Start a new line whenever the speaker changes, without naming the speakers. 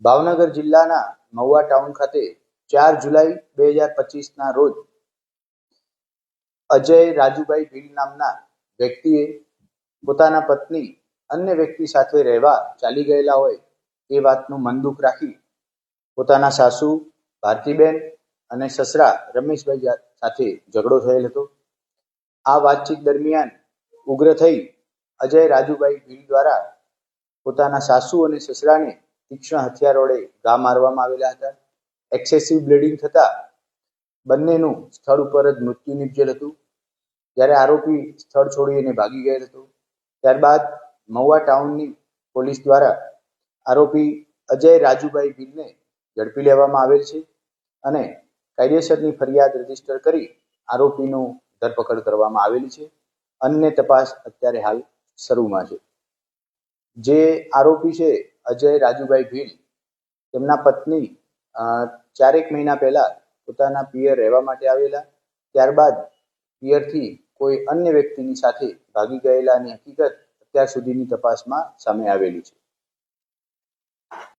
ભાવનગર જિલ્લાના મહુવા ટાઉન ખાતે 4 જુલાઈ 2025ના રોજ અજય રાજુભાઈ ભીલ નામના વ્યક્તિએ પોતાના પત્ની અન્ય વ્યક્તિ સાથે રહેવા ચાલી ગયેલા હોય એ વાતનું મન દુઃખ રાખી પોતાના સાસુ ભારતીબેન અને સસરા રમેશભાઈ સાથે ઝઘડો થયેલ હતો। આ વાતચીત દરમિયાન ઉગ્ર થઈ અજય રાજુભાઈ ભીલ દ્વારા પોતાના સાસુ અને સસરાને તીક્ષ્ણ હથિયાર વડે ઘા મારવામાં આવેલા હતા। એક્સેસિવ બ્લીડિંગ થતા બંનેનું સ્થળ ઉપર જ મૃત્યુ નિપજેલ હતું। જ્યારે આરોપી સ્થળ છોડીને ભાગી ગયેલ હતો। ત્યારબાદ મહુવા ટાઉનની પોલીસ દ્વારા આરોપી અજય રાજુભાઈ ભીલને ઝડપી લેવામાં આવેલ છે અને કાયદેસરની ફરિયાદ રજીસ્ટર કરી આરોપીનું ધરપકડ કરવામાં આવેલી છે। અન્ય તપાસ અત્યારે હાલ શરૂમાં છે। જે આરોપી છે અજય રાજુભાઈ ભીલ, તેમના પત્ની 4 મહિના પહેલા પોતાના પિયર રહેવા માટે આવેલા, ત્યારબાદ પિયરથી કોઈ અન્ય વ્યક્તિની સાથે ભાગી ગયેલાની હકીકત અત્યાર સુધીની તપાસમાં સામે આવેલી છે।